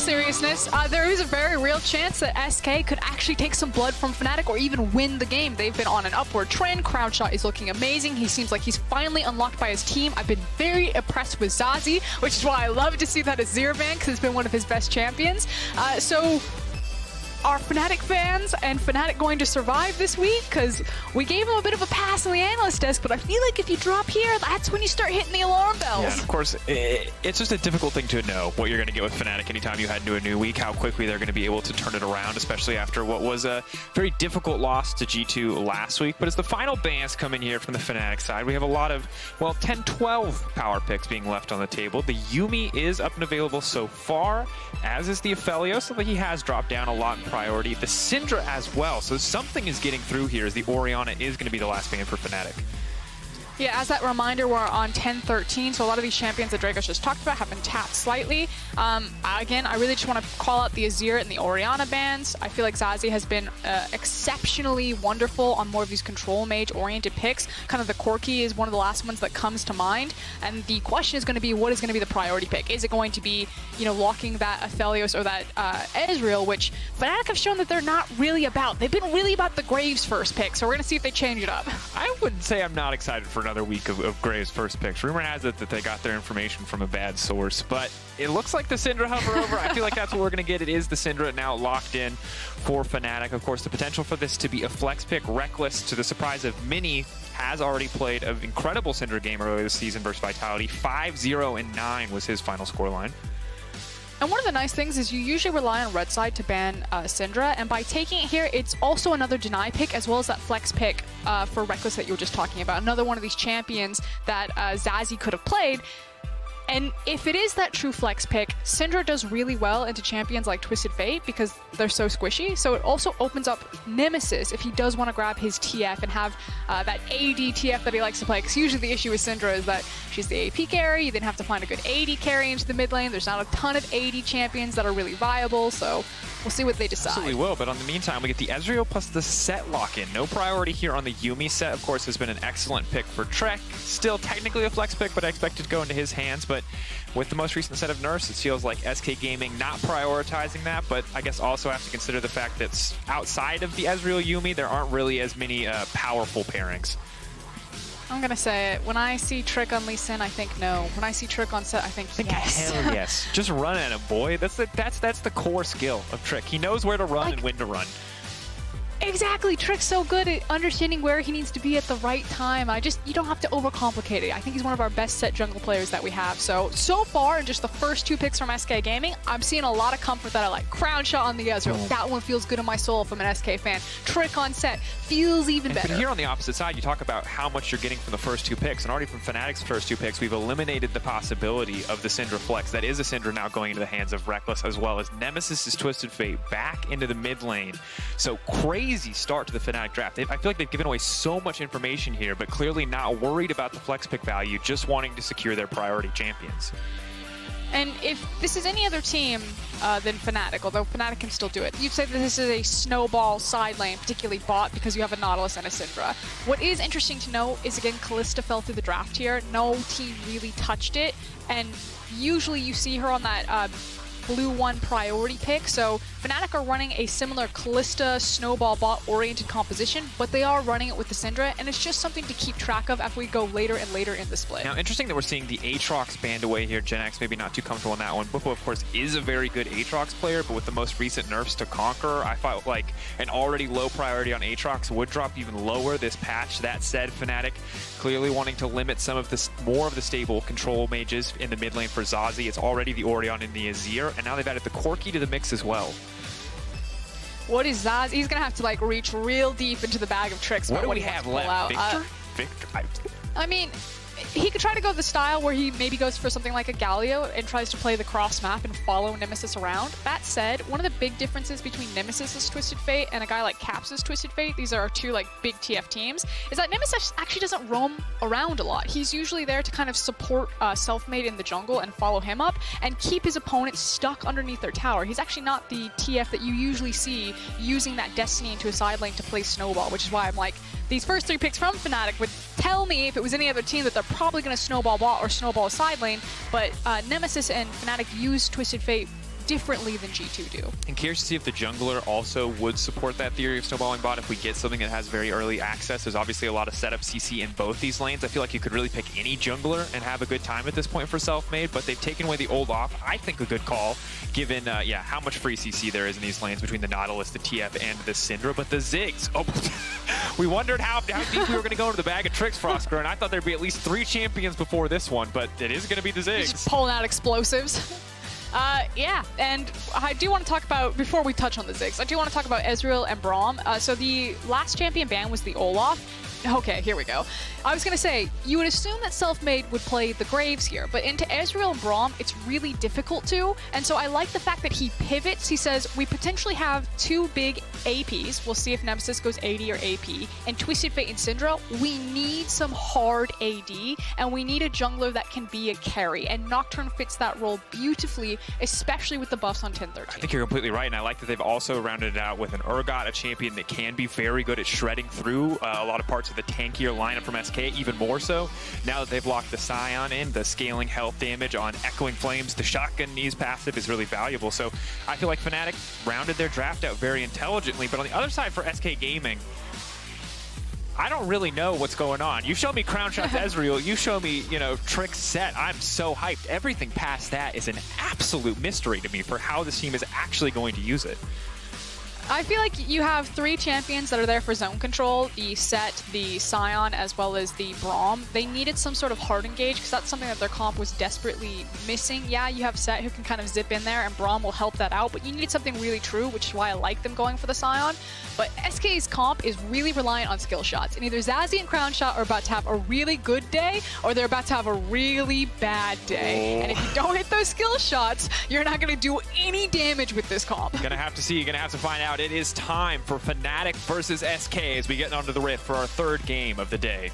seriousness, there is a very real chance that SK could actually take some blood from Fnatic or even win the game. They've been on an upward trend. Crownshot is looking amazing. He seems like he's finally unlocked by his team. I've been very impressed with ZaZee, which is why I love to see that as Azir ban, because it's been one of his best champions. So are Fnatic fans and Fnatic going to survive this week? Because we gave him a bit of a pass on the analyst desk, but I feel like if you drop here, that's when you start hitting the alarm bells. Yeah, and of course, it's just a difficult thing to know what you're going to get with Fnatic anytime you head into a new week, how quickly they're going to be able to turn it around, especially after what was a very difficult loss to G2 last week. But as the final bans come in here from the Fnatic side, we have a lot of, well, 10, 12 power picks being left on the table. The Yuumi is up and available so far, as is the Aphelios, so that he has dropped down a lot in priority. The Syndra as well, so something is getting through here as the Orianna is going to be the last ban for Fnatic. Yeah, as that reminder, we're on 10-13, so a lot of these champions that Draco's just talked about have been tapped slightly. Again, I really just want to call out the Azir and the Orianna bans. I feel like ZaZee has been exceptionally wonderful on more of these control mage-oriented picks. Kind of the Corki is one of the last ones that comes to mind, and the question is going to be, what is going to be the priority pick? Is it going to be, you know, locking that Aphelios or that Ezreal, which Fnatic have shown that they're not really about. They've been really about the Graves first pick, so we're going to see if they change it up. I wouldn't say I'm not excited for another week of Graves' first picks. Rumor has it that they got their information from a bad source, but it looks like the Syndra hover over. I feel like that's what we're going to get. It is the Syndra now locked in for Fnatic. Of course, the potential for this to be a flex pick. Rekkles, to the surprise of many, has already played an incredible Syndra game earlier this season versus Vitality. 5-0-9 was his final scoreline. And one of the nice things is you usually rely on red side to ban Syndra, and by taking it here, it's also another deny pick as well as that flex pick for Rekkles that you were just talking about. Another one of these champions that ZaZee could have played. And if it is that true flex pick, Syndra does really well into champions like Twisted Fate because they're so squishy. So it also opens up Nemesis if he does want to grab his TF and have that AD TF that he likes to play. Because usually the issue with Syndra is that she's the AP carry. You then have to find a good AD carry into the mid lane. There's not a ton of AD champions that are really viable. So we'll see what they decide. Absolutely will, but in the meantime, we get the Ezreal plus the Sett lock-in. No priority here on the Yuumi. Sett, of course, has been an excellent pick for Trek. Still technically a flex pick, but I expect it to go into his hands. But with the most recent set of nerfs, it feels like SK Gaming not prioritizing that, but I guess also have to consider the fact that outside of the Ezreal Yuumi, there aren't really as many powerful pairings. I'm gonna say it. When I see Trick on Lee Sin, I think no. When I see Trick on Sett, I think yes. Hell yes. Just run at him, boy. That's the core skill of Trick. He knows where to run and when to run. Exactly. Trick's so good at understanding where he needs to be at the right time. You don't have to overcomplicate it. I think he's one of our best Sett jungle players that we have. So far, in just the first two picks from SK Gaming, I'm seeing a lot of comfort that I like. Crownshot on the Ezreal. That one feels good in my soul if I'm an SK fan. Trick on Sett feels even better. But here on the opposite side, you talk about how much you're getting from the first two picks, and already from Fnatic's first two picks, we've eliminated the possibility of the Syndra flex. That is a Syndra now going into the hands of Rekkles, as well as Nemesis' Twisted Fate back into the mid lane. So crazy start to the Fnatic draft. I feel like they've given away so much information here, but clearly not worried about the flex pick value, just wanting to secure their priority champions. And if this is any other team than Fnatic, although Fnatic can still do it, you'd say that this is a snowball side lane, particularly bot, because you have a Nautilus and a Syndra. What is interesting to know is, again, Kalista fell through the draft here. No team really touched it, and usually you see her on that blue one priority pick. So Fnatic are running a similar Kalista snowball bot oriented composition, but they are running it with the Syndra, and it's just something to keep track of as we go later and later in the split. Now, interesting that we're seeing the Aatrox banned away here. Jenax maybe not too comfortable in that one. Bwipo, of course, is a very good Aatrox player, but with the most recent nerfs to Conqueror, I felt like an already low priority on Aatrox would drop even lower this patch. That said, Fnatic clearly wanting to limit some of this, more of the stable control mages in the mid lane for ZaZee. It's already the Orion and the Azir, and now they've added the Corki to the mix as well. What is ZaZee? He's gonna have to like reach real deep into the bag of tricks. What do we have left? Victor? I mean, he could try to go the style where he maybe goes for something like a Galio and tries to play the cross map and follow Nemesis around. That said, one of the big differences between Nemesis' Twisted Fate and a guy like Caps' Twisted Fate, these are our two like big TF teams, is that Nemesis actually doesn't roam around a lot. He's usually there to kind of support Selfmade in the jungle and follow him up and keep his opponent stuck underneath their tower. He's actually not the TF that you usually see using that Destiny into a side lane to play Snowball, which is why I'm like, these first three picks from Fnatic would tell me, if it was any other team, that they're probably going to snowball bot or snowball side lane, but Nemesis and Fnatic use Twisted Fate differently than G2 do. And curious to see if the jungler also would support that theory of snowballing bot if we get something that has very early access. There's obviously a lot of setup CC in both these lanes. I feel like you could really pick any jungler and have a good time at this point for Selfmade, but they've taken away the ult off. I think a good call, given yeah, how much free CC there is in these lanes between the Nautilus, the TF, and the Syndra. But the Ziggs, oh, we wondered how deep we were going to go into the bag of tricks, Frosker, and I thought there'd be at least 3 champions before this one, but it is going to be the Ziggs. Just pulling out explosives. Yeah, and I do want to talk about, before we touch on the Ziggs, I do want to talk about Ezreal and Braum. So the last champion ban was the Olaf. Okay, here we go. I was going to say, you would assume that Selfmade would play the Graves here, but into Ezreal and Braum, it's really difficult to. And so I like the fact that he pivots. He says, we potentially have 2 big APs. We'll see if Nemesis goes AD or AP. And Twisted Fate and Syndra, we need some hard AD, and we need a jungler that can be a carry. And Nocturne fits that role beautifully, especially with the buffs on 10-13. I think you're completely right, and I like that they've also rounded it out with an Urgot, a champion that can be very good at shredding through a lot of parts of the tankier lineup from SK, even more so. Now that they've locked the Sion in, the scaling health damage on Echoing Flames, the Shotgun Knees passive is really valuable. So I feel like Fnatic rounded their draft out very intelligently, but on the other side for SK Gaming, I don't really know what's going on. You show me Crownshot to Ezreal, you show me, you know, Trick Sett. I'm so hyped. Everything past that is an absolute mystery to me for how this team is actually going to use it. I feel like you have 3 champions that are there for zone control, the Sett, the Sion, as well as the Braum. They needed some sort of hard engage because that's something that their comp was desperately missing. Yeah, you have Sett who can kind of zip in there, and Braum will help that out, but you need something really true, which is why I like them going for the Sion. But SK's comp is really reliant on skill shots, and either ZaZee and Crownshot are about to have a really good day, or they're about to have a really bad day. And if you don't hit those skill shots, you're not going to do any damage with this comp. Gonna have to see, you're gonna have to find out. It is time for Fnatic versus SK as we get onto the Rift for our 3rd game of the day.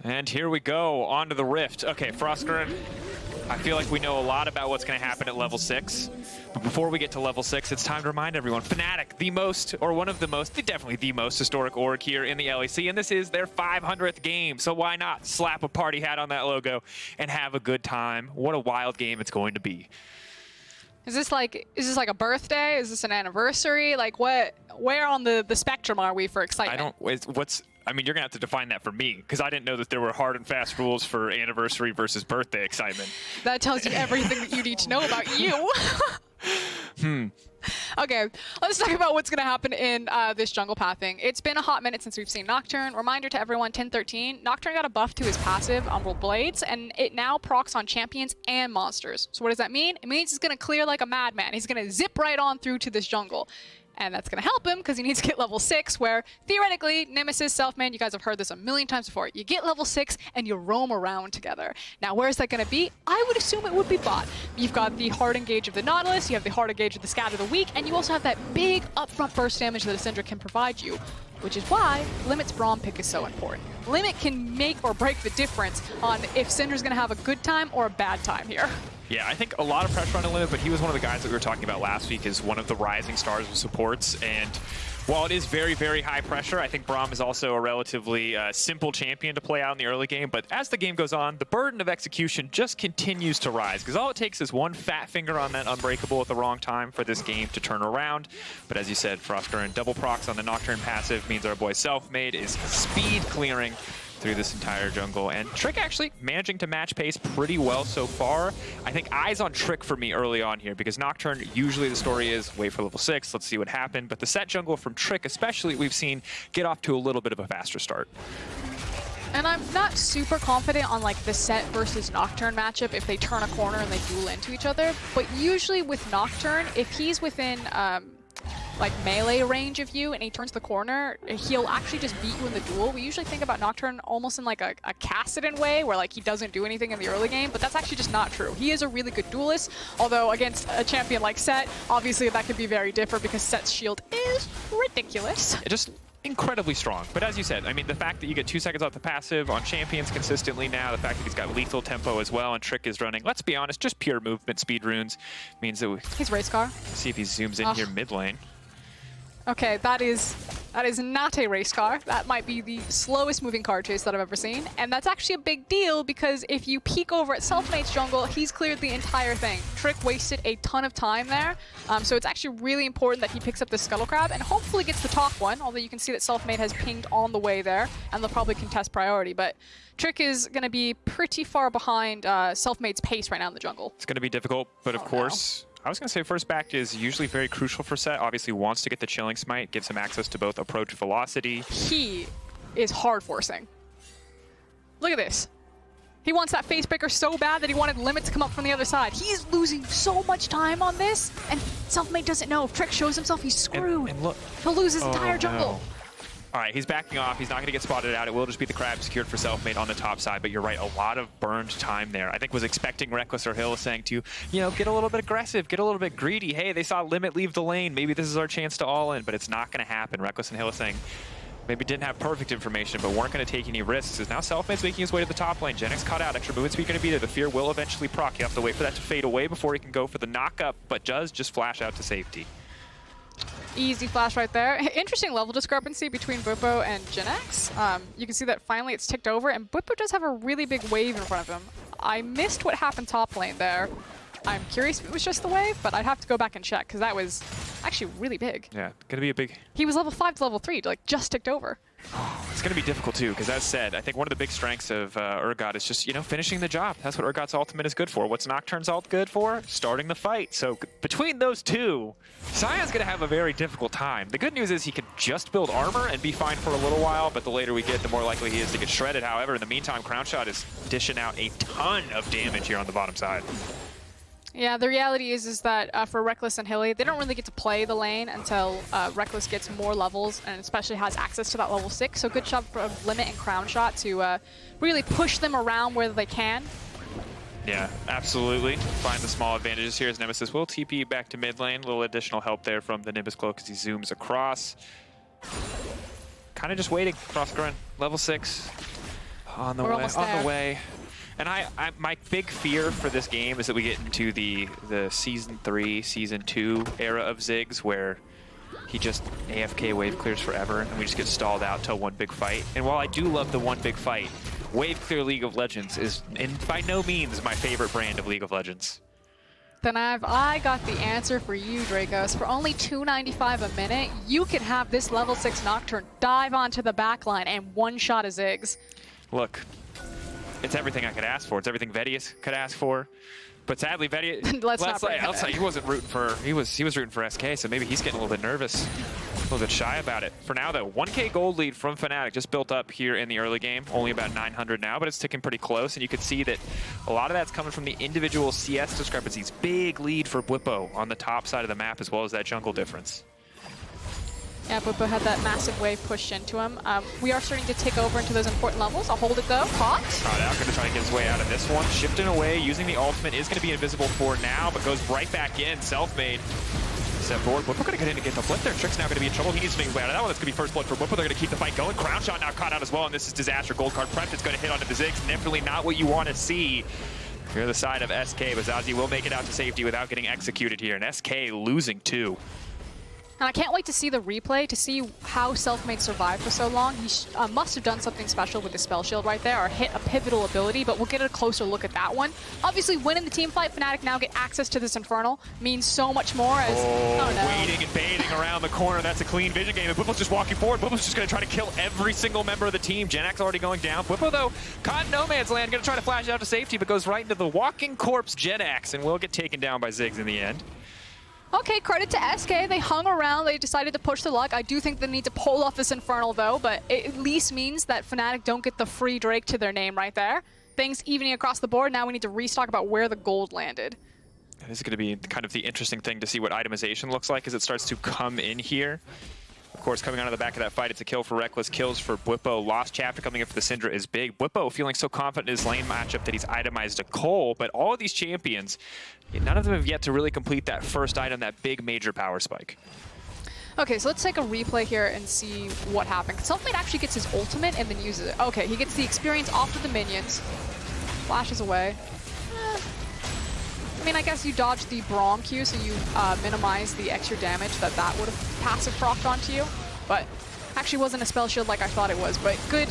And here we go, onto the Rift. Okay, Frosker, I feel like we know a lot about what's going to happen at level 6. But before we get to level 6, it's time to remind everyone, Fnatic, the most, or one of the most, definitely the most historic org here in the LEC, and this is their 500th game. So why not slap a party hat on that logo and have a good time? What a wild game it's going to be. Is this like a birthday? Is this an anniversary? Like where on the spectrum are we for excitement? I mean, you're going to have to define that for me, because I didn't know that there were hard and fast rules for anniversary versus birthday excitement. That tells you everything that you need to know about you. Okay, let's talk about what's going to happen in this jungle pathing. It's been a hot minute since we've seen Nocturne. Reminder to everyone, 10-13, Nocturne got a buff to his passive, Umbral Blades, and it now procs on champions and monsters. So what does that mean? It means he's going to clear like a madman. He's going to zip right on through to this jungle. And that's going to help him because he needs to get level 6, where theoretically, Nemesis, Selfmade, you guys have heard this a million times before. You get level 6 and you roam around together. Now, where is that going to be? I would assume it would be bot. You've got the hard engage of the Nautilus, you have the hard engage of the Scatter the Weak, and you also have that big upfront burst damage that a Syndra can provide you, which is why Limit's Braum pick is so important. Limit can make or break the difference on if Syndra's going to have a good time or a bad time here. Yeah, I think a lot of pressure on Limit, but he was one of the guys that we were talking about last week as one of the rising stars of supports. And while it is very, very high pressure, I think Braum is also a relatively simple champion to play out in the early game. But as the game goes on, the burden of execution just continues to rise, because all it takes is one fat finger on that Unbreakable at the wrong time for this game to turn around. But as you said, Frosker and double procs on the Nocturne passive means our boy Selfmade is speed clearing through this entire jungle, and Trick actually managing to match pace pretty well so far. I think eyes on Trick for me early on here, because Nocturne, usually the story is wait for level 6, let's see what happened, but the Sett jungle from Trick especially, we've seen get off to a little bit of a faster start. And I'm not super confident on like the Sett versus Nocturne matchup if they turn a corner and they duel into each other, but usually with Nocturne, if he's within like melee range of you and he turns the corner, he'll actually just beat you in the duel. We usually think about Nocturne almost in like a Kassadin way, where like he doesn't do anything in the early game, but that's actually just not true. He is a really good duelist, although against a champion like Sett, obviously that could be very different because Sett's shield is ridiculous. incredibly strong. But as you said, I mean, the fact that you get 2 seconds off the passive on champions consistently now, the fact that he's got lethal tempo as well, and Trick is running, let's be honest, just pure movement speed runes means that we... He's race car. See if he zooms in here mid lane. Okay, that is not a race car. That might be the slowest moving car chase that I've ever seen. And that's actually a big deal because if you peek over at Selfmade's jungle, he's cleared the entire thing. Trick wasted a ton of time there. So it's actually really important that he picks up the Scuttle Crab and hopefully gets the top one, although you can see that Selfmade has pinged on the way there and they'll probably contest priority. But Trick is going to be pretty far behind Selfmade's pace right now in the jungle. It's going to be difficult, but of course... I was going to say first back is usually very crucial for Sett. Obviously wants to get the Chilling Smite, gives him access to both approach velocity. He is hard forcing. Look at this. He wants that face breaker so bad that he wanted Limit to come up from the other side. He's losing so much time on this, and Selfmade doesn't know. If Trick shows himself, he's screwed. And look, he'll lose his entire jungle. No. All right, he's backing off. He's not going to get spotted out. It will just be the crab secured for Selfmade on the top side, but you're right, a lot of burned time there. I think was expecting Rekkles or Hylissang to, you know, get a little bit aggressive, get a little bit greedy. Hey, they saw Limit leave the lane. Maybe this is our chance to all in, but it's not going to happen. Rekkles and Hylissang maybe didn't have perfect information, but weren't going to take any risks. As now Selfmade's making his way to the top lane. Jenax caught out. Extra movement speed going to be there. The fear will eventually proc. You have to wait for that to fade away before he can go for the knock-up, but does just flash out to safety. Easy flash right there. Interesting level discrepancy between Bwipo and Jenax. You can see that finally it's ticked over, and Bwipo does have a really big wave in front of him. I missed what happened top lane there. I'm curious if it was just the wave, but I'd have to go back and check, because that was actually really big. Yeah, gonna be a big... He was level 5 to level 3, like just ticked over. It's going to be difficult too, because as said, I think one of the big strengths of Urgot is just, you know, finishing the job. That's what Urgot's ultimate is good for. What's Nocturne's ult good for? Starting the fight. So between those two, Sion's going to have a very difficult time. The good news is he could just build armor and be fine for a little while, but the later we get, the more likely he is to get shredded. However, in the meantime, Crownshot is dishing out a ton of damage here on the bottom side. Yeah, the reality is that for Rekkles and Hilly, they don't really get to play the lane until Rekkles gets more levels and especially has access to that level 6. So good job for Limit and Crownshot to really push them around where they can. Yeah, absolutely. Find the small advantages here as Nemesis will TP back to mid lane. A little additional help there from the Nimbus Cloak as he zooms across. Kind of just waiting. Cross grunt, level 6. On the way. And my big fear for this game is that we get into the Season 3, Season 2 era of Ziggs, where he just AFK wave clears forever, and we just get stalled out till one big fight. And while I do love the one big fight, wave clear League of Legends is by no means my favorite brand of League of Legends. Then I got the answer for you, Dracos. For only $2.95 a minute, you can have this level 6 Nocturne dive onto the backline and one-shot a Ziggs. Look. It's everything I could ask for. It's everything Vedius could ask for. But sadly, Vedius, let's say he wasn't rooting for, he was rooting for SK, so maybe he's getting a little bit nervous, a little bit shy about it. For now, though, 1K gold lead from Fnatic just built up here in the early game. Only about 900 now, but it's ticking pretty close. And you can see that a lot of that's coming from the individual CS discrepancies. Big lead for Bwipo on the top side of the map, as well as that jungle difference. Yeah, Bwipo had that massive wave pushed into him. We are starting to tick over into those important levels. I'll hold it though. Caught. Out going to try to get his way out of this one. Shifting away, using the ultimate, is going to be invisible for now, but goes right back in. Selfmade. Step forward. Bwipo going to get in to get the flip there. Trick's now going to be in trouble. He needs to make his way out of that one. That's going to be first blood for Bwipo. They're going to keep the fight going. Crownshot now caught out as well, and this is disaster. Gold card prepped. It's going to hit onto the Ziggs. Definitely not what you want to see. You're the side of SK, but ZaZee will make it out to safety without getting executed here, and SK losing 2. And I can't wait to see the replay to see how Selfmade survived for so long. He must have done something special with the spell shield right there or hit a pivotal ability, but we'll get a closer look at that one. Obviously, winning the team fight, Fnatic now get access to this Infernal means so much more as... Waiting and baiting around the corner. That's a clean vision game. And Bwipo's just walking forward. Bwipo's just going to try to kill every single member of the team. Jenax already going down. Bwipo, though, caught in no man's land. Going to try to flash out to safety, but goes right into the walking corpse Jenax and will get taken down by Ziggs in the end. Okay, credit to SK. They hung around. They decided to push the luck. I do think they need to pull off this Infernal, though, but it at least means that Fnatic don't get the free Drake to their name right there. Things evening across the board. Now we need to restock about where the gold landed. This is going to be kind of the interesting thing to see what itemization looks like as it starts to come in here. Of course, coming out of the back of that fight, it's a kill for Rekkles, kills for Bwipo. Lost chapter coming in for the Syndra is big. Bwipo feeling so confident in his lane matchup that he's itemized a Cole, but all of these champions, none of them have yet to really complete that first item, that big major power spike. Okay, so let's take a replay here and see what happened. Selfmade actually gets his ultimate and then uses it. Okay, he gets the experience off of the minions. Flashes away. I mean, I guess you dodged the Braum Q, so you minimize the extra damage that would have passive procced onto you. But actually wasn't a spell shield like I thought it was. But good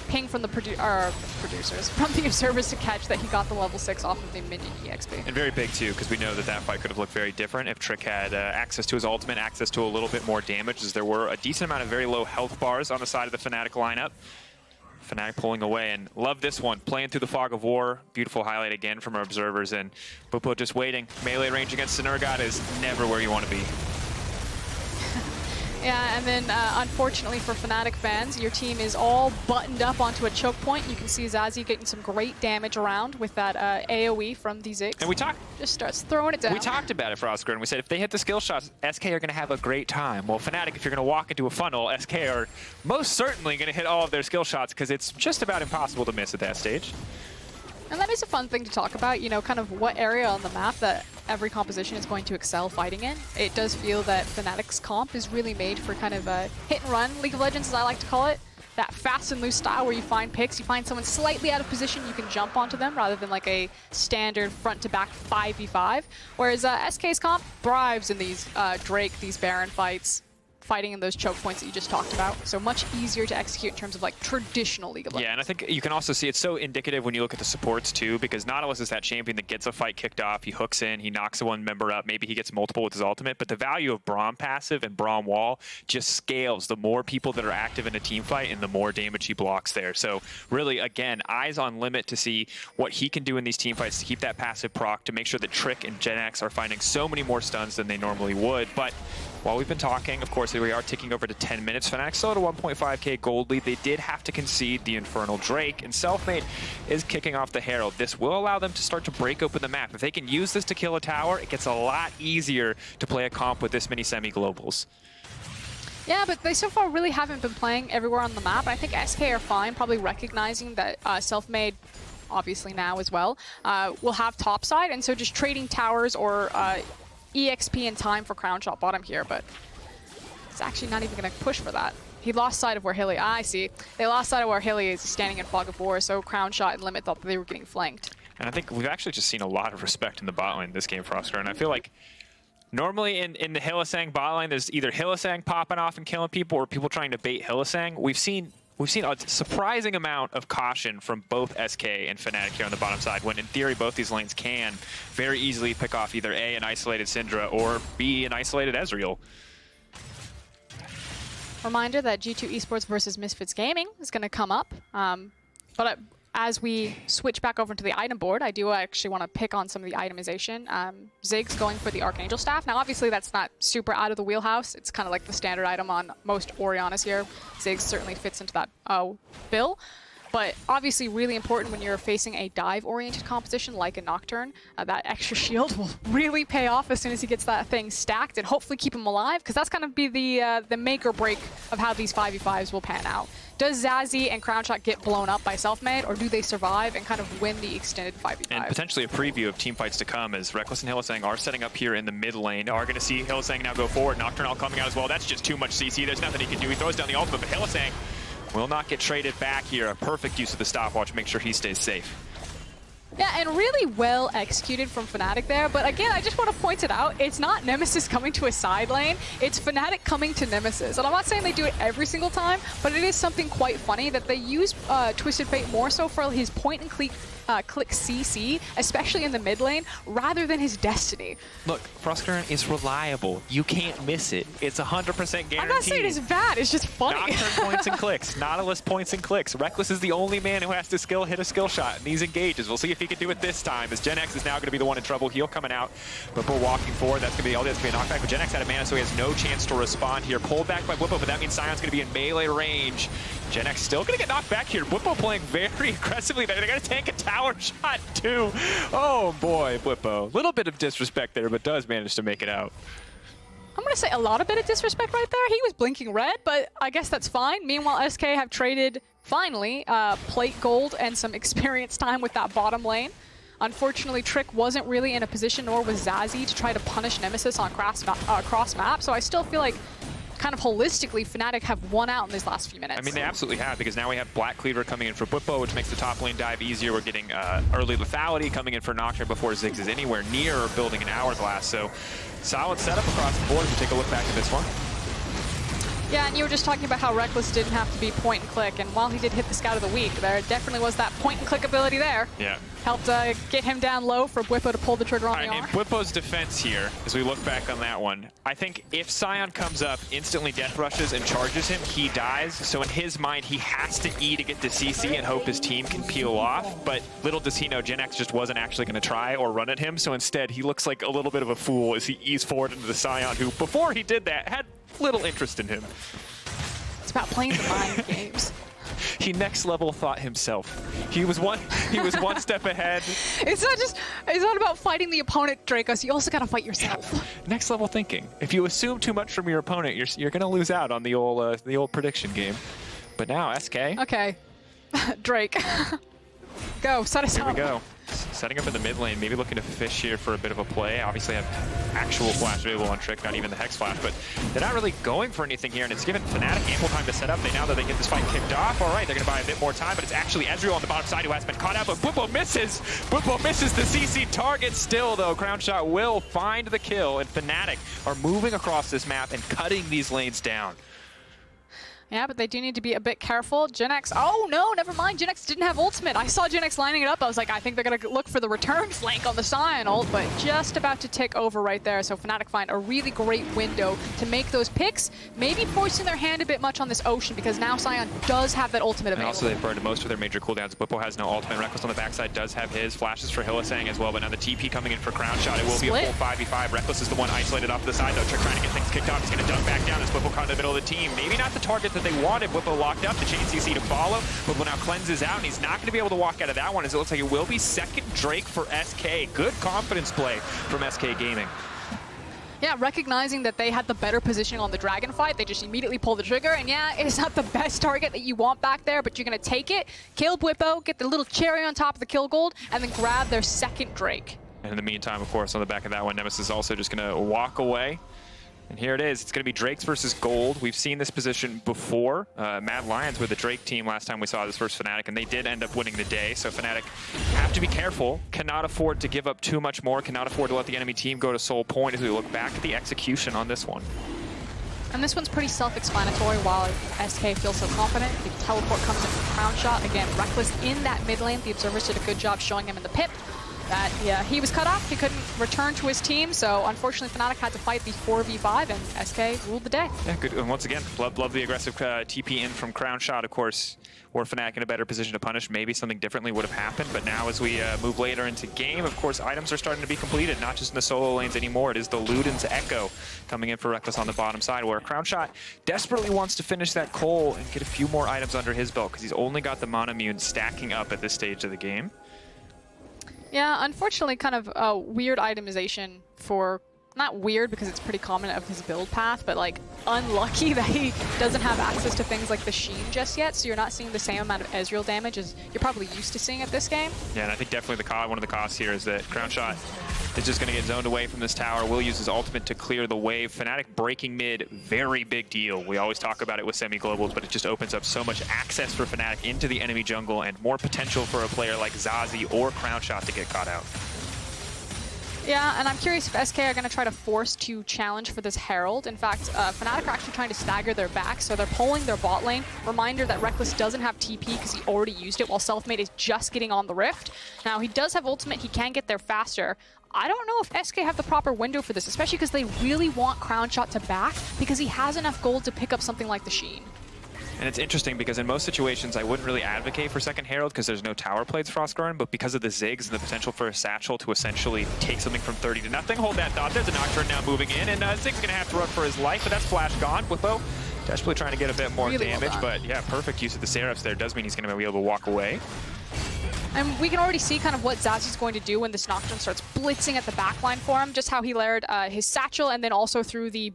ping from the producers, from the observers to catch that he got the level 6 off of the minion EXP. And very big too, because we know that that fight could have looked very different if Trick had access to his ultimate, access to a little bit more damage, as there were a decent amount of very low health bars on the side of the Fnatic lineup. Fnatic pulling away, and love this one. Playing through the fog of war. Beautiful highlight again from our observers, and Bwipo just waiting. Melee range against Urgot is never where you want to be. Yeah, and then unfortunately for Fnatic fans, your team is all buttoned up onto a choke point. You can see ZaZee getting some great damage around with that AoE from the Ziggs. And we talked. Just starts throwing it down. We talked about it, Frostgirl, and we said if they hit the skill shots, SK are going to have a great time. Well, Fnatic, if you're going to walk into a funnel, SK are most certainly going to hit all of their skill shots, because it's just about impossible to miss at that stage. And that is a fun thing to talk about, you know, kind of what area on the map that every composition is going to excel fighting in. It does feel that Fnatic's comp is really made for kind of a hit and run League of Legends, as I like to call it. That fast and loose style where you find picks, you find someone slightly out of position, you can jump onto them rather than like a standard front to back 5v5. Whereas SK's comp thrives in these Drake, these Baron fights, fighting in those choke points that you just talked about. So much easier to execute in terms of like traditional League of Legends. Yeah, and I think you can also see it's so indicative when you look at the supports too, because Nautilus is that champion that gets a fight kicked off, he hooks in, he knocks one member up, maybe he gets multiple with his ultimate, but the value of Braum passive and Braum wall just scales the more people that are active in a team fight and the more damage he blocks there. So really, again, eyes on limit to see what he can do in these team fights to keep that passive proc, to make sure that Trick and Jenax are finding so many more stuns than they normally would. But while we've been talking, of course, we are ticking over to 10 minutes. Fnatic still at a 1.5k gold lead. They did have to concede the Infernal Drake, and Selfmade is kicking off the Herald. This will allow them to start to break open the map. If they can use this to kill a tower, it gets a lot easier to play a comp with this many semi-globals. Yeah, but they so far really haven't been playing everywhere on the map. I think SK are fine, probably recognizing that Selfmade, obviously now as well, will have topside, and so just trading towers or EXP and time for Crownshot bottom here, but it's actually not even going to push for that. He lost sight of where I see. They lost sight of where Hilly is standing in fog of war, so Crownshot and Limit thought that they were getting flanked. And I think we've actually just seen a lot of respect in the bot lane this game, Frostgirl, and I feel like normally in the Hylissang bot lane, there's either Hylissang popping off and killing people or people trying to bait Hylissang. We've seen a surprising amount of caution from both SK and Fnatic here on the bottom side, when in theory both these lanes can very easily pick off either A, an isolated Syndra, or B, an isolated Ezreal. Reminder that G2 Esports versus Misfits Gaming is going to come up, but as we switch back over to the item board, I do actually want to pick on some of the itemization. Ziggs going for the Archangel Staff. Now, obviously, that's not super out of the wheelhouse. It's kind of like the standard item on most Oriannas here. Ziggs certainly fits into that bill. But obviously really important when you're facing a dive-oriented composition like a Nocturne. That extra shield will really pay off as soon as he gets that thing stacked, and hopefully keep him alive, because that's going to be the make or break of how these 5v5s will pan out. Does ZaZee and Crownshot get blown up by Selfmade, or do they survive and kind of win the extended 5v5? And potentially a preview of team fights to come, as Rekkles and Hylissang are setting up here in the mid lane. Are going to see Hylissang now go forward. Nocturne all coming out as well. That's just too much CC. There's nothing he can do. He throws down the ultimate, but Hylissang will not get traded back here. A perfect use of the stopwatch. Make sure he stays safe. Yeah, and really well executed from Fnatic there. But again, I just want to point it out. It's not Nemesis coming to a side lane. It's Fnatic coming to Nemesis. And I'm not saying they do it every single time, but it is something quite funny that they use Twisted Fate more so for his point and click CC, especially in the mid lane, rather than his Destiny. Look, Frostgirl is reliable. You can't miss it. It's 100% guaranteed. I'm not saying it's bad, it's just funny. Nocturne points and clicks. Nautilus points and clicks. Rekkles is the only man who has to hit a skill shot in these engages. We'll see if he can do it this time, as Jenax is now going to be the one in trouble. Heal coming out, but we're walking forward. That's going to be all. That's going to be a knockback. But Jenax out of mana, so he has no chance to respond here. Pulled back by Bwipo, but that means Sion's going to be in melee range. Jenax still going to get knocked back here. Bwipo playing very aggressively. They're going to tank a tower shot too. Oh boy, Bwipo. Little bit of disrespect there, but does manage to make it out. I'm going to say a lot of bit of disrespect right there. He was blinking red, but I guess that's fine. Meanwhile, SK have traded, finally, plate gold and some experience time with that bottom lane. Unfortunately, Trick wasn't really in a position, nor was ZaZee, to try to punish Nemesis on cross map. So I still feel like, kind of holistically, Fnatic have won out in these last few minutes. I mean, they absolutely have, because now we have Black Cleaver coming in for Bwipo, which makes the top lane dive easier. We're getting early lethality coming in for Nocturne before Ziggs is anywhere near building an hourglass. So solid setup across the board. If you take a look back at this one. Yeah, and you were just talking about how Rekkles didn't have to be point and click, and while he did hit the Scout of the Week, there definitely was that point and click ability there. Yeah. Helped get him down low for Bwipo to pull the trigger on the arm. In Bwipo's defense here, as we look back on that one, I think if Sion comes up, instantly death rushes and charges him, he dies. So in his mind, he has to E to get to CC and hope his team can peel off. But little does he know, Jenax just wasn't actually going to try or run at him. So instead, he looks like a little bit of a fool as he E's forward into the Sion, who, before he did that, had little interest in him. It's about playing the mind games. He next level thought himself. He was one step ahead. It's not about fighting the opponent, Dracos. You also got to fight yourself. Yeah. Next level thinking. If you assume too much from your opponent, you're going to lose out on the old prediction game. But now SK. Okay, Drake, go set us up. Here we go. Setting up in the mid lane, maybe looking to fish here for a bit of a play. Obviously have actual flash available on Trick, not even the Hex flash, but they're not really going for anything here, and it's given Fnatic ample time to set up. Now that they get this fight kicked off, all right, they're going to buy a bit more time, but it's actually Ezreal on the bottom side who has been caught out, but Bwipo misses! Bwipo misses the CC target still, though. Crownshot will find the kill, and Fnatic are moving across this map and cutting these lanes down. Yeah, but they do need to be a bit careful. Jenax, oh no, never mind. Jenax didn't have ultimate. I saw Jenax lining it up. I was like, I think they're going to look for the return flank on the Sion ult, but just about to tick over right there. So Fnatic find a really great window to make those picks, maybe forcing their hand a bit much on this Ocean, because now Sion does have that ultimate available. And also they've burned most of their major cooldowns. Bwipo has no ultimate. Rekkles on the backside does have his. Flashes for Hylissang as well, but now the TP coming in for Crownshot. It will be a full 5v5. Rekkles is the one isolated off to the side, though. Trick trying to get things kicked off. He's going to dunk back down as Bwipo caught in the middle of the team. Maybe not the target that they wanted. Bwipo locked up, the chain CC to follow. Bwipo now cleanses out, and he's not going to be able to walk out of that one, as it looks like it will be second Drake for SK. Good confidence play from SK Gaming. Yeah, recognizing that they had the better positioning on the Dragon fight, they just immediately pull the trigger, and yeah, it's not the best target that you want back there, but you're going to take it, kill Bwipo, get the little cherry on top of the kill gold, and then grab their second Drake. And in the meantime, of course, on the back of that one, Nemesis is also just going to walk away. And here it is. It's going to be Drakes versus Gold. We've seen this position before. Mad Lions were the Drake team last time we saw this versus Fnatic, and they did end up winning the day. So Fnatic have to be careful. Cannot afford to give up too much more. Cannot afford to let the enemy team go to Soul Point as we look back at the execution on this one. And this one's pretty self-explanatory. While SK feels so confident, the teleport comes in from Crownshot. Again, Rekkles in that mid lane. The Observers did a good job showing him in the pip that he was cut off. He couldn't return to his team, so unfortunately Fnatic had to fight the 4v5, and SK ruled the day. Yeah, good. And once again, love the aggressive TP in from Crownshot, of course. Were Fnatic in a better position to punish, maybe something differently would have happened. But now as we move later into game, of course, items are starting to be completed, not just in the solo lanes anymore. It is the Luden's Echo coming in for Rekkles on the bottom side, where Crownshot desperately wants to finish that Cole and get a few more items under his belt, because he's only got the Monomune stacking up at this stage of the game. Yeah, unfortunately, kind of a weird itemization for, not weird because it's pretty common of his build path, but like unlucky that he doesn't have access to things like the Sheen just yet, so you're not seeing the same amount of Ezreal damage as you're probably used to seeing at this game. Yeah, and I think definitely one of the costs here is that Crownshot is just going to get zoned away from this tower. Will use his ultimate to clear the wave. Fnatic breaking mid, very big deal. We always talk about it with semi-globals, but it just opens up so much access for Fnatic into the enemy jungle and more potential for a player like ZaZee or Crownshot to get caught out. Yeah, and I'm curious if SK are going to try to force to challenge for this Herald. In fact, Fnatic are actually trying to stagger their back, so they're pulling their bot lane. Reminder that Rekkles doesn't have TP because he already used it, while Selfmade is just getting on the Rift. Now, he does have ultimate. He can get there faster. I don't know if SK have the proper window for this, especially because they really want Crownshot to back because he has enough gold to pick up something like the Sheen. And it's interesting because in most situations, I wouldn't really advocate for second Herald because there's no tower plates Frostgarden, but because of the Ziggs and the potential for a Satchel to essentially take something from 30 to nothing, hold that thought. There's a Nocturne now moving in, and Ziggs going to have to run for his life, but that's flash gone. Bwipo desperately trying to get a bit more really damage, well, but yeah, perfect use of the Seraphs there does mean he's going to be able to walk away. And we can already see kind of what ZaZee's going to do when this Nocturne starts blitzing at the backline for him, just how he layered his Satchel and then also through the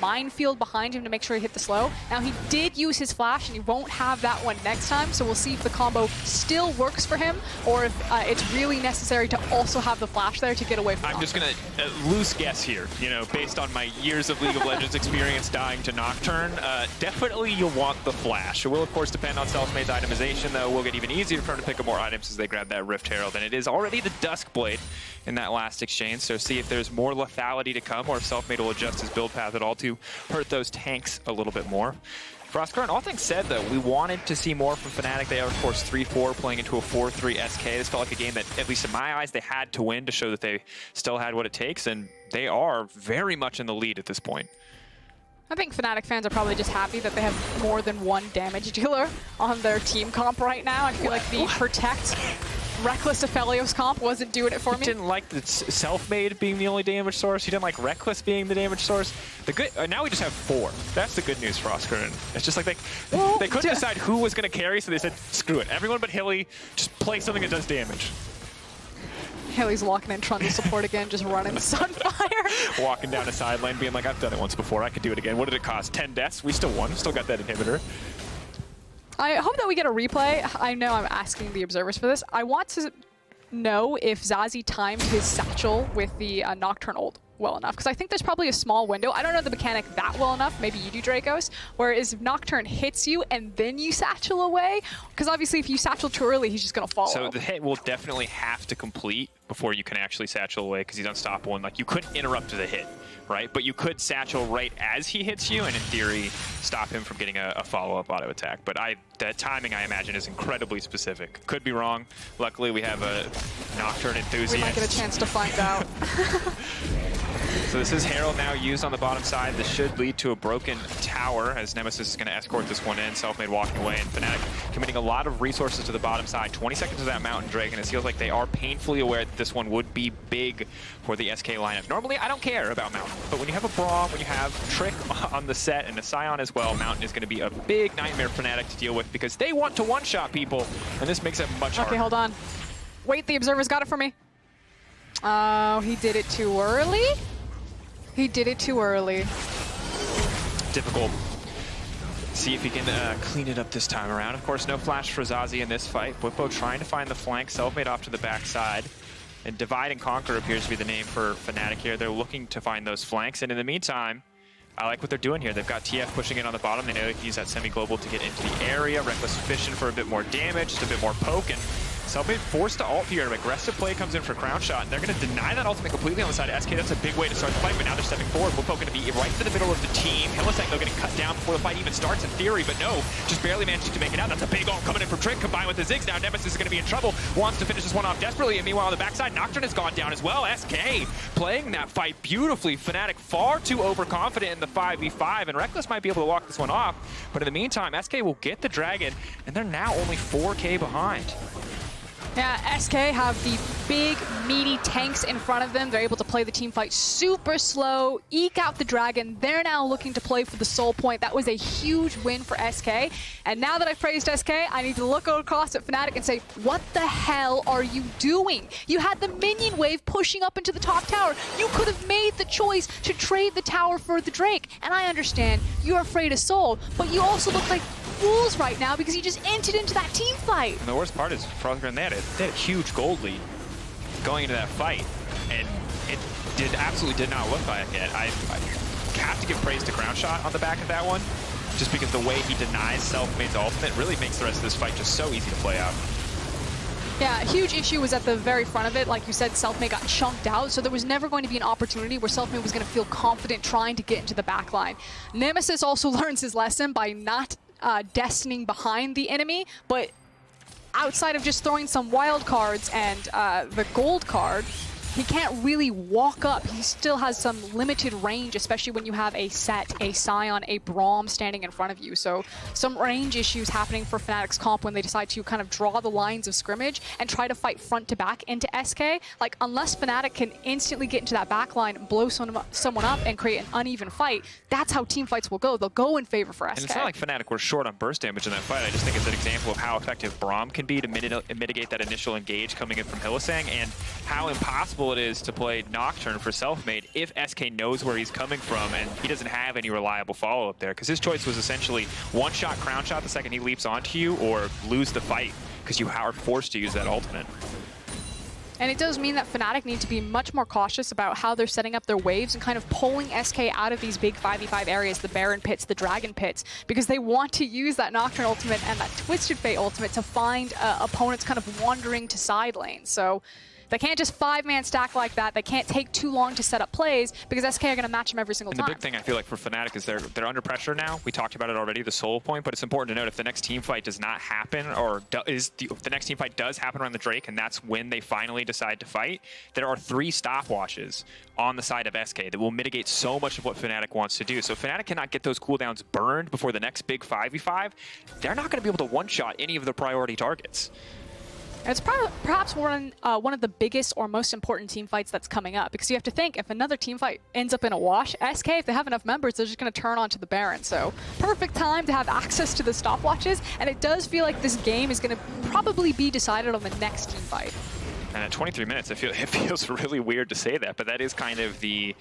minefield behind him to make sure he hit the slow. Now he did use his flash, and he won't have that one next time, so we'll see if the combo still works for him, or if it's really necessary to also have the flash there to get away from I'm just going to loose guess here, you know, based on my years of League of Legends experience dying to Nocturne. Definitely you'll want the flash. It will, of course, depend on Selfmade's itemization, though. It will get even easier for him to pick up more items as they grab that Rift Herald, and it is already the Duskblade in that last exchange, so see if there's more lethality to come, or if Selfmade will adjust his build path at all to hurt those tanks a little bit more. Frostcurrent, all things said, though, we wanted to see more from Fnatic. They are, of course, 3-4 playing into a 4-3 SK. This felt like a game that, at least in my eyes, they had to win to show that they still had what it takes, and they are very much in the lead at this point. I think Fnatic fans are probably just happy that they have more than one damage dealer on their team comp right now. I feel like the Protect Rekkles Aphelios comp wasn't doing it for me. You didn't like the Selfmade being the only damage source. You didn't like Rekkles being the damage source. The good now we just have 4. That's the good news for Frostcurrent. It's just like they couldn't decide who was going to carry, so they said, screw it. Everyone but Hilly, just play something that does damage. Hilly's walking in Trundle support again, just running Sunfire. Walking down a side lane, being like, I've done it once before. I could do it again. What did it cost? 10 deaths? We still won. Still got that inhibitor. I hope that we get a replay. I know I'm asking the observers for this. I want to know if ZaZee timed his satchel with the Nocturne ult well enough, because I think there's probably a small window. I don't know the mechanic that well enough. Maybe you do, Dracos. Whereas if Nocturne hits you and then you satchel away, because obviously if you satchel too early, he's just going to follow. So the hit will definitely have to complete before you can actually satchel away, because he's unstoppable, and like you couldn't interrupt the hit, right? But you could satchel right as he hits you, and in theory, stop him from getting a follow-up auto attack. But that timing, I imagine, is incredibly specific. Could be wrong. Luckily, we have a Nocturne enthusiast. We might get a chance to find out. So this is Herald now used on the bottom side. This should lead to a broken tower, as Nemesis is going to escort this one in. Selfmade walking away, and Fnatic committing a lot of resources to the bottom side. 20 seconds of that Mountain Drake, and it feels like they are painfully aware that this one would be big for the SK lineup. Normally, I don't care about Mountain, but when you have a Braum, when you have Trick on the Sett, and a Sion as well, Mountain is going to be a big nightmare for Fnatic to deal with, because they want to one-shot people, and this makes it much harder. Okay, hold on. Wait, the observer's got it for me. Oh, he did it too early? He did it too early. Difficult. See if he can clean it up this time around. Of course, no flash for ZaZee in this fight. Bwipo trying to find the flank. Selfmade off to the backside. And Divide and Conquer appears to be the name for Fnatic here. They're looking to find those flanks. And in the meantime, I like what they're doing here. They've got TF pushing in on the bottom. They know they can use that semi-global to get into the area. Rekkles fishing for a bit more damage, just a bit more poke. And Selfmade forced to ult here. Aggressive play comes in for Crownshot, and they're going to deny that ultimate completely on the side of SK. That's a big way to start the fight, but now they're stepping forward. Bwipo going to be right to the middle of the team. Hylissang, though, getting cut down before the fight even starts in theory, but no, just barely managing to make it out. That's a big ult coming in from Trick, combined with the Ziggs. Now Nemesis is going to be in trouble, wants to finish this one off desperately, and meanwhile on the backside, Nocturne has gone down as well. SK playing that fight beautifully. Fnatic far too overconfident in the 5v5, and Rekkles might be able to walk this one off, but in the meantime, SK will get the Dragon, and they're now only 4K behind. Yeah, SK have the big, meaty tanks in front of them. They're able to play the team fight super slow, eke out the Dragon. They're now looking to play for the soul point. That was a huge win for SK. And now that I've praised SK, I need to look across at Fnatic and say, what the hell are you doing? You had the minion wave pushing up into the top tower. You could have made the choice to trade the tower for the Drake. And I understand you're afraid of soul, but you also look like fools right now because you just entered into that team fight. And the worst part is, Frostcurrent, they had a huge gold lead going into that fight, and it absolutely did not look like it. I have to give praise to Crownshot on the back of that one, just because the way he denies Selfmade's ultimate really makes the rest of this fight just so easy to play out. Yeah, a huge issue was at the very front of it. Like you said, Selfmade got chunked out, so there was never going to be an opportunity where Selfmade was going to feel confident trying to get into the backline. Nemesis also learns his lesson by not destining behind the enemy, but outside of just throwing some wild cards and the gold card, he can't really walk up. He still has some limited range, especially when you have a Sett, a Sion, a Braum standing in front of you. So some range issues happening for Fnatic's comp when they decide to kind of draw the lines of scrimmage and try to fight front to back into SK. Like, unless Fnatic can instantly get into that back line, blow someone up, and create an uneven fight, that's how team fights will go. They'll go in favor for SK. And it's not like Fnatic were short on burst damage in that fight. I just think it's an example of how effective Braum can be to mitigate that initial engage coming in from Hylissang, and how impossible sensible it is to play Nocturne for Selfmade if SK knows where he's coming from and he doesn't have any reliable follow-up there. Because his choice was essentially one-shot Crownshot the second he leaps onto you, or lose the fight because you are forced to use that ultimate. And it does mean that Fnatic need to be much more cautious about how they're setting up their waves and kind of pulling SK out of these big 5v5 areas, the Baron pits, the Dragon pits, because they want to use that Nocturne ultimate and that Twisted Fate ultimate to find opponents kind of wandering to side lanes. So they can't just 5-man stack like that. They can't take too long to set up plays because SK are going to match them every single time. And the big thing I feel like for Fnatic is they're under pressure now. We talked about it already, the soul point, but it's important to note if the next team fight does not happen, or if the next team fight does happen around the Drake and that's when they finally decide to fight, there are 3 stopwatches on the side of SK that will mitigate so much of what Fnatic wants to do. So if Fnatic cannot get those cooldowns burned before the next big 5v5, they're not going to be able to one-shot any of the priority targets. It's perhaps one of the biggest or most important team fights that's coming up, because you have to think, if another team fight ends up in a wash, SK, if they have enough members, they're just going to turn onto the Baron. So perfect time to have access to the stopwatches, and it does feel like this game is going to probably be decided on the next team fight. And at 23 minutes, it feels really weird to say that, but that is kind of the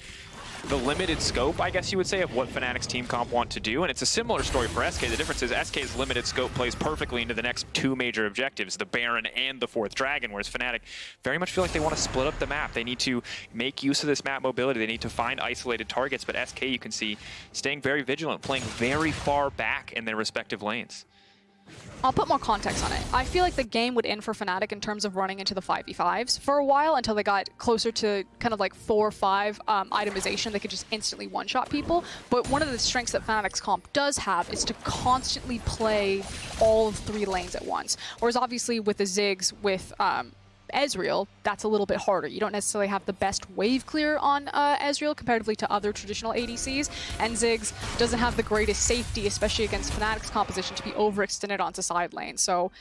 limited scope, I guess you would say, of what Fnatic's team comp want to do. And it's a similar story for SK. The difference is SK's limited scope plays perfectly into the next 2 major objectives, the Baron and the 4th Dragon, whereas Fnatic very much feel like they want to split up the map. They need to make use of this map mobility. They need to find isolated targets, but SK, you can see, staying very vigilant, playing very far back in their respective lanes. I'll put more context on it. I feel like the game would end for Fnatic in terms of running into the 5v5s for a while until they got closer to kind of like 4 or 5 itemization. They could just instantly one-shot people. But one of the strengths that Fnatic's comp does have is to constantly play all of 3 lanes at once. Whereas obviously with the Ziggs, with Ezreal, that's a little bit harder. You don't necessarily have the best wave clear on Ezreal comparatively to other traditional ADCs, and Ziggs doesn't have the greatest safety, especially against Fnatic's composition, to be overextended onto side lane. So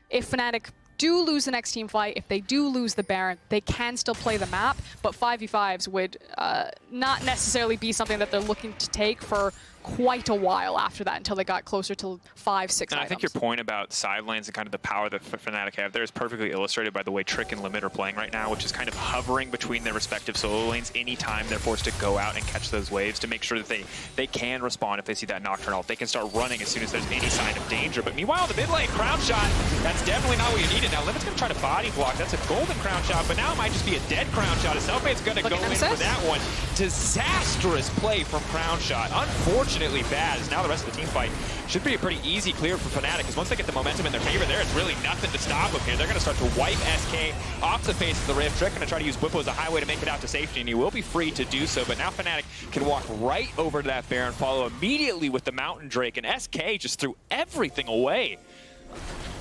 if Fnatic do lose the next team fight, if they do lose the Baron, they can still play the map, but 5v5s would not necessarily be something that they're looking to take for quite a while after that, until they got closer to 5, 6 items. I think your point about side lanes and kind of the power that Fnatic have there is perfectly illustrated by the way Trick and Limit are playing right now, which is kind of hovering between their respective solo lanes anytime they're forced to go out and catch those waves to make sure that they can respond if they see that Nocturne ult. They can start running as soon as there's any sign of danger. But meanwhile, the mid lane, Crownshot, that's definitely not what you needed. Now Limit's going to try to body block. That's a golden Crownshot, but now it might just be a dead Crownshot. As Selfmade's going to go in for that one. Disastrous play from Crownshot. Unfortunately bad, as now the rest of the team fight should be a pretty easy clear for Fnatic, because once they get the momentum in their favor there, it's really nothing to stop them here. They're going to start to wipe SK off the face of the Rift. Trick going to try to use Bwipo as a highway to make it out to safety, and he will be free to do so. But now Fnatic can walk right over to that Baron, follow immediately with the Mountain Drake, and SK just threw everything away.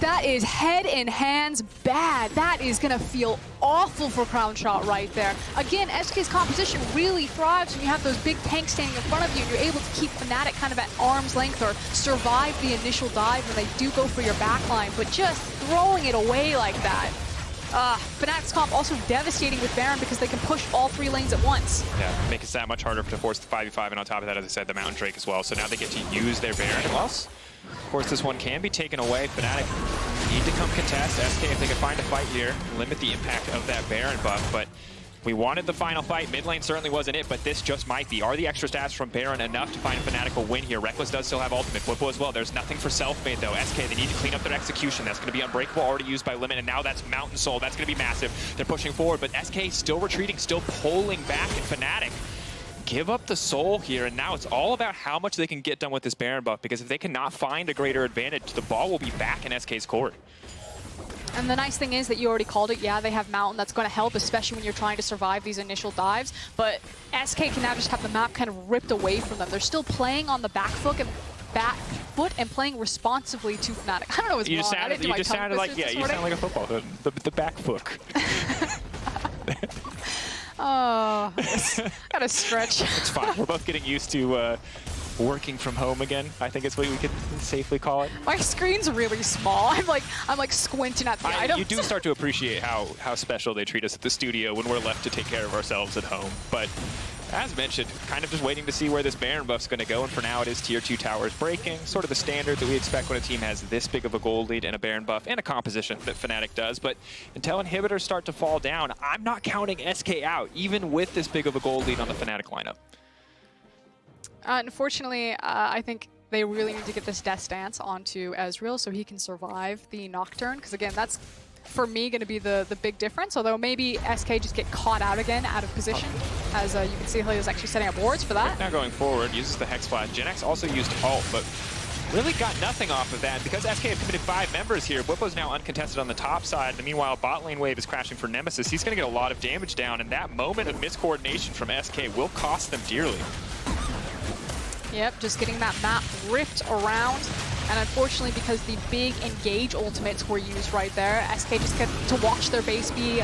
That is head and hands bad. That is going to feel awful for Crownshot right there. Again, SK's composition really thrives when you have those big tanks standing in front of you and you're able to keep Fnatic kind of at arm's length or survive the initial dive when they do go for your backline, but just throwing it away like that. Fnatic's comp also devastating with Baron because they can push all 3 lanes at once. Yeah, make it that much harder to force the 5v5, and on top of that, as I said, the Mountain Drake as well. So now they get to use their Baron. Plus, of course, this one can be taken away. Fnatic need to come contest. SK, if they can find a fight here, limit the impact of that Baron buff. But we wanted the final fight. Mid lane certainly wasn't it, but this just might be. Are the extra stats from Baron enough to find a Fnatic a win here? Rekkles does still have ultimate. Bwipo as well. There's nothing for Selfmade, though. SK, they need to clean up their execution. That's going to be Unbreakable, already used by Limit, and now that's Mountain Soul. That's going to be massive. They're pushing forward, but SK still retreating, still pulling back, and Fnatic give up the soul here, and now it's all about how much they can get done with this Baron buff, because if they cannot find a greater advantage, the ball will be back in SK's court. And the nice thing is that you already called it. Yeah, they have Mountain. That's going to help, especially when you're trying to survive these initial dives. But SK can now just have the map kind of ripped away from them. They're still playing on the back foot and playing responsively to Fnatic. I don't know what's wrong. You just sounded like, yeah, you sound like a football. The back foot. Oh, gotta stretch. It's fine. We're both getting used to working from home again. I think it's what we could safely call it. My screen's really small. I'm like squinting at the items. You do start to appreciate how special they treat us at the studio when we're left to take care of ourselves at home. But As mentioned, kind of just waiting to see where this Baron buff's going to go, and for now it is tier 2 towers breaking, sort of the standard that we expect when a team has this big of a gold lead and a Baron buff and a composition that Fnatic does. But until inhibitors start to fall down, I'm not counting SK out, even with this big of a gold lead on the Fnatic lineup. Unfortunately, I think they really need to get this Death Stance onto Ezreal so he can survive the Nocturne, because again, that's for me going to be the big difference, although maybe SK just get caught out again, out of position, as you can see Hylissang actually setting up wards for that. Now going forward, uses the Hex Flash. Jenax also used ult, but really got nothing off of that. Because SK have committed 5 members here, Bwipo's now uncontested on the top side, and meanwhile bot lane wave is crashing for Nemesis. He's going to get a lot of damage down, and that moment of miscoordination from SK will cost them dearly. Yep, just getting that map ripped around. And unfortunately, because the big engage ultimates were used right there, SK just get to watch their base be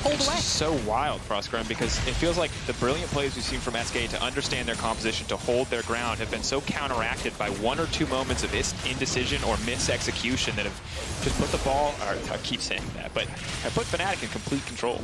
pulled away. It's so wild, Frostgrim, because it feels like the brilliant plays we've seen from SK to understand their composition, to hold their ground, have been so counteracted by 1 or 2 moments of indecision or mis-execution that have just put the ball, or I keep saying that, but have put Fnatic in complete control.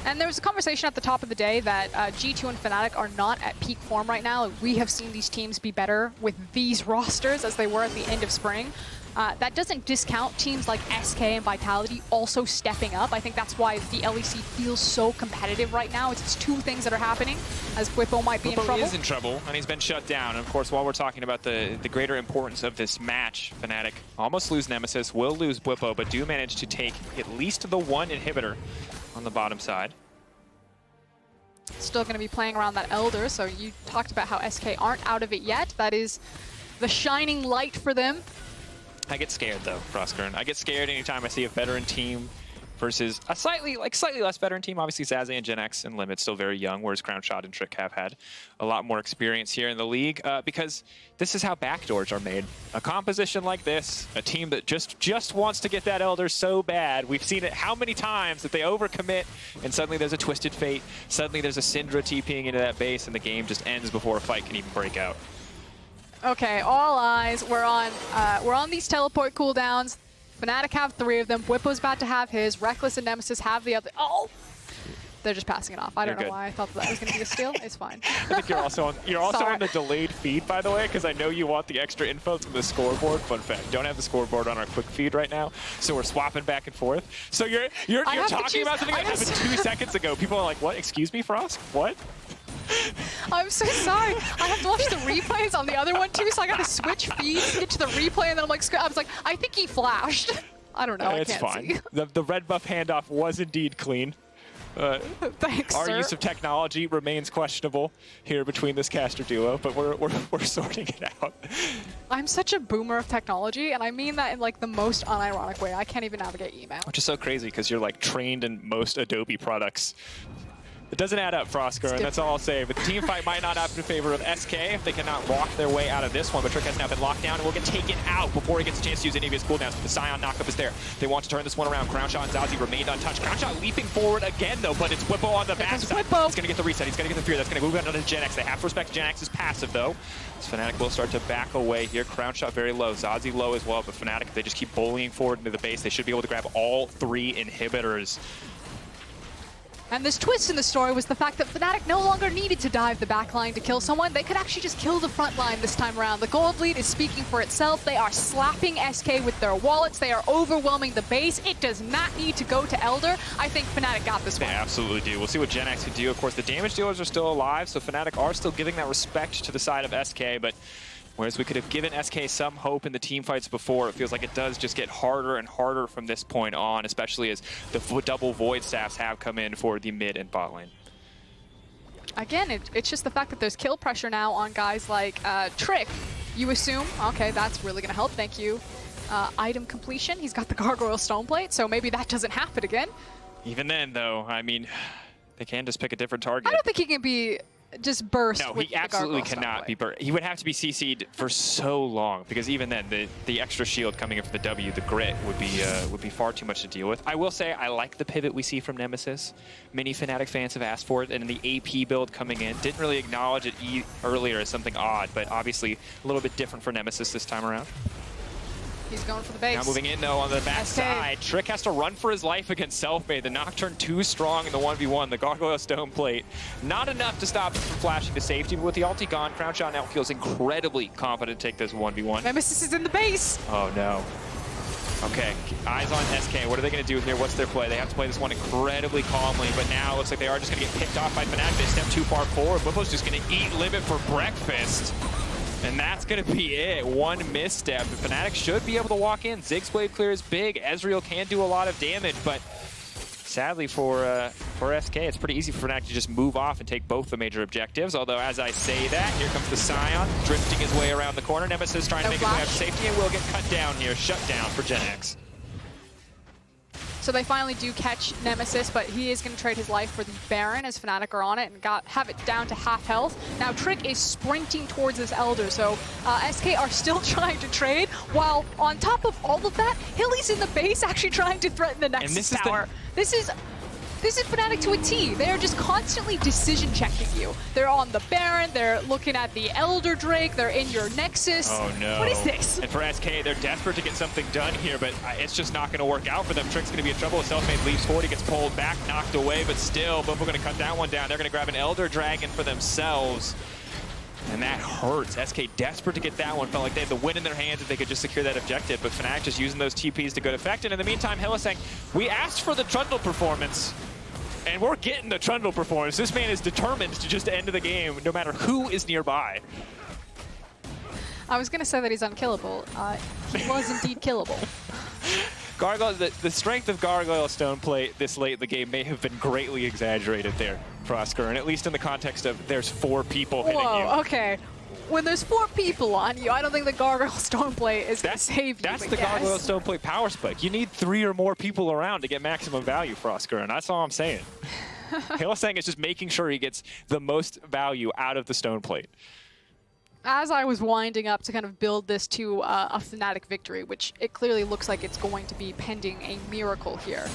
And there was a conversation at the top of the day that G2 and Fnatic are not at peak form right now. We have seen these teams be better with these rosters as they were at the end of spring. That doesn't discount teams like SK and Vitality also stepping up. I think that's why the LEC feels so competitive right now. It's 2 things that are happening, as Bwipo might be in trouble. Bwipo is in trouble, and he's been shut down. And of course, while we're talking about the greater importance of this match, Fnatic almost lose Nemesis, will lose Bwipo, but do manage to take at least the 1 inhibitor on the bottom side. Still going to be playing around that Elder, so you talked about how SK aren't out of it yet. That is the shining light for them. I get scared though, Frostgrim. I get scared anytime I see a veteran team versus a slightly less veteran team. Obviously, ZaZee and Jenax and Limit still very young, whereas Crownshot and Trick have had a lot more experience here in the league, because this is how backdoors are made. A composition like this, a team that just wants to get that Elder so bad. We've seen it how many times that they overcommit, and suddenly there's a Twisted Fate. Suddenly there's a Syndra TPing into that base, and the game just ends before a fight can even break out. Okay, all eyes. We're on these teleport cooldowns. Fnatic have 3 of them. Bwipo's about to have his. Rekkles and Nemesis have the other. Oh! They're just passing it off. I don't know why I thought that was going to be a steal. It's fine. I think you're also on the delayed feed, by the way, because I know you want the extra info from the scoreboard. Fun fact: don't have the scoreboard on our quick feed right now, so we're swapping back and forth. So you're talking about something that happened 2 seconds ago. People are like, "What? Excuse me, Frost? What?" I'm so sorry. I have to watch the replays on the other one too, so I got to switch feeds to get to the replay, and then I'm like, I was like, I think he flashed. I don't know. It's I can't fine. see. The red buff handoff was indeed clean. Thanks, Our sir. use of technology remains questionable here between this caster duo, but we're sorting it out. I'm such a boomer of technology, and I mean that in like the most unironic way. I can't even navigate email. Which is so crazy because you're like trained in most Adobe products. It doesn't add up, Frostgrim, that's all I'll say. But the team fight might not happen in favor of SK if they cannot walk their way out of this one. But Trick has now been locked down and will get taken out before he gets a chance to use any of his cooldowns. But the Sion knockup is there. They want to turn this one around. Crownshot and ZaZee remained untouched. Crownshot leaping forward again, though, but it's Bwipo on the backside. He's going to get the reset. He's going to get the fear. That's going to move out onto Jenax. They have to respect Jenax's passive, though. So Fnatic will start to back away here. Crownshot very low. ZaZee low as well. But Fnatic, if they just keep bullying forward into the base, they should be able to grab all 3 inhibitors. And this twist in the story was the fact that Fnatic no longer needed to dive the backline to kill someone. They could actually just kill the front line this time around. The gold lead is speaking for itself. They are slapping SK with their wallets. They are overwhelming the base. It does not need to go to Elder. I think Fnatic got this one. They absolutely do. We'll see what Jenax can do. Of course, the damage dealers are still alive, so Fnatic are still giving that respect to the side of SK, but whereas we could have given SK some hope in the team fights before, it feels like it does just get harder and harder from this point on, especially as the double Void Staffs have come in for the mid and bot lane. Again, it's just the fact that there's kill pressure now on guys like Trick. You assume, okay, that's really going to help, thank you. Item completion, he's got the Gargoyle Stoneplate, so maybe that doesn't happen again. Even then, though, I mean, they can just pick a different target. I don't think he can be just burst. No, with he absolutely cannot be burst. He would have to be CC'd for so long, because even then, the extra shield coming in for the W, the grit, would be far too much to deal with. I will say, I like the pivot we see from Nemesis. Many Fnatic fans have asked for it, and in the AP build coming in, didn't really acknowledge it earlier as something odd, but obviously a little bit different for Nemesis this time around. He's going for the base. Now moving in though on the backside. Trick has to run for his life against Selfmade. The Nocturne too strong in the 1v1. The Gargoyle Stone Plate. Not enough to stop him from flashing to safety, but with the ulti gone, Crownshot now feels incredibly confident to take this 1v1. Nemesis is in the base. Oh no. Okay, eyes on SK. What are they going to do here? What's their play? They have to play this one incredibly calmly, but now it looks like they are just going to get picked off by Fnatic. They step too far forward. Bwipo's just going to eat limit for breakfast. And that's going to be it. One misstep. The Fnatic should be able to walk in. Ziggs blade clear is big. Ezreal can do a lot of damage, but sadly for SK, it's pretty easy for Fnatic to just move off and take both the major objectives. Although, as I say that, here comes the Sion, drifting his way around the corner. Nemesis trying to make his way up to safety and will get cut down here. Shut down for Jenax. So they finally do catch Nemesis, but he is going to trade his life for the Baron as Fnatic are on it and have it down to half health. Now Trick is sprinting towards this Elder, so SK are still trying to trade, while on top of all of that, Hilly's in the base actually trying to threaten the Nexus tower. This is Fnatic to a T. They are just constantly decision checking you. They're on the Baron, they're looking at the Elder Drake, they're in your Nexus. Oh no. What is this? And for SK, they're desperate to get something done here, but it's just not going to work out for them. Trick's going to be in trouble. Selfmade leaves forward, he gets pulled back, knocked away, but still, Bwipo going to cut that one down. They're going to grab an Elder Dragon for themselves. And that hurts. SK desperate to get that one. Felt like they had the win in their hands if they could just secure that objective, but Fnatic just using those TPs to good effect. And in the meantime, Hylissang, we asked for the Trundle performance. And we're getting the Trundle performance. This man is determined to just end the game, no matter who is nearby. I was going to say that he's unkillable. He was indeed killable. Gargoyle, the strength of Gargoyle Stone Plate this late in the game may have been greatly exaggerated there, Frosker, and at least in the context of there's 4 people hitting you. Whoa, okay. When there's 4 people on you, I don't think the Gargoyle Stone Plate is going to save you. That's the Gargoyle Stone Plate power spike. You need 3 or more people around to get maximum value, Frosker, and that's all I'm saying. Hylissang is just making sure he gets the most value out of the Stone Plate. As I was winding up to kind of build this to a Fnatic victory, which it clearly looks like it's going to be pending a miracle here.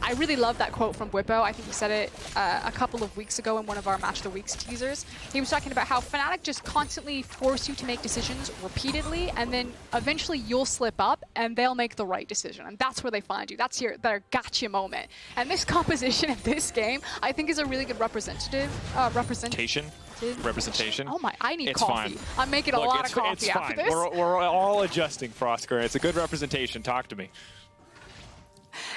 I really love that quote from Bwipo. I think he said it a couple of weeks ago in one of our Match of the Weeks teasers. He was talking about how Fnatic just constantly force you to make decisions repeatedly, and then eventually you'll slip up and they'll make the right decision. And that's where they find you. That's their gotcha moment. And this composition in this game, I think, is a really good representation. Oh my, I need coffee. Fine. I'm making a lot of coffee after this. We're all adjusting, Frosker. It's a good representation. Talk to me.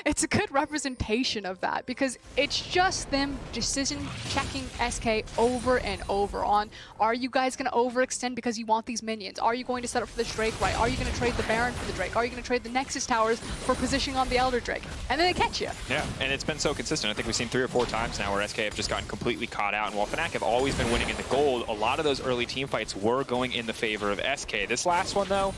It's a good representation of that because it's just them decision checking SK over and over on, are you guys going to overextend because you want these minions? Are you going to set up for this Drake right? Are you going to trade the Baron for the Drake? Are you going to trade the Nexus towers for positioning on the Elder Drake? And then they catch you. Yeah, and it's been so consistent. I think we've seen 3 or 4 times now where SK have just gotten completely caught out. And while Fnatic have always been winning in the gold, a lot of those early team fights were going in the favor of SK. This last one, though,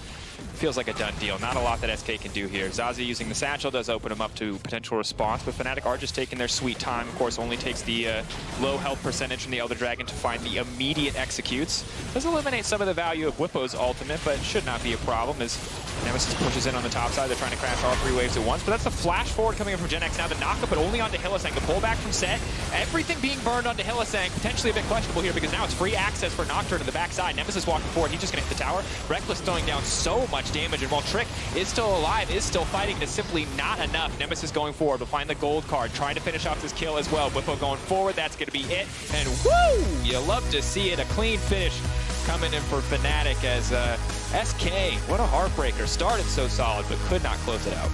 feels like a done deal. Not a lot that SK can do here. ZaZee using the satchel does open him up to potential response, but Fnatic are just taking their sweet time. Of course, only takes the low health percentage from the Elder Dragon to find the immediate executes. Does eliminate some of the value of Bwipo's ultimate, but should not be a problem as Nemesis pushes in on the top side. They're trying to crash all 3 waves at once, but that's the flash forward coming in from Jenax. Now the knockup, but only onto Hylissang. The pullback from Sett. Everything being burned onto Hylissang. Potentially a bit questionable here because now it's free access for Nocturne to the backside. Nemesis walking forward. He's just going to hit the tower. Rekkles throwing down so much damage, and while Trick is still alive, is still fighting, it's simply not enough. Nemesis going forward to find the gold card, trying to finish off this kill as well. Bwipo going forward, that's going to be it. And woo! You love to see it. A clean finish coming in for Fnatic as SK, what a heartbreaker. Started so solid, but could not close it out.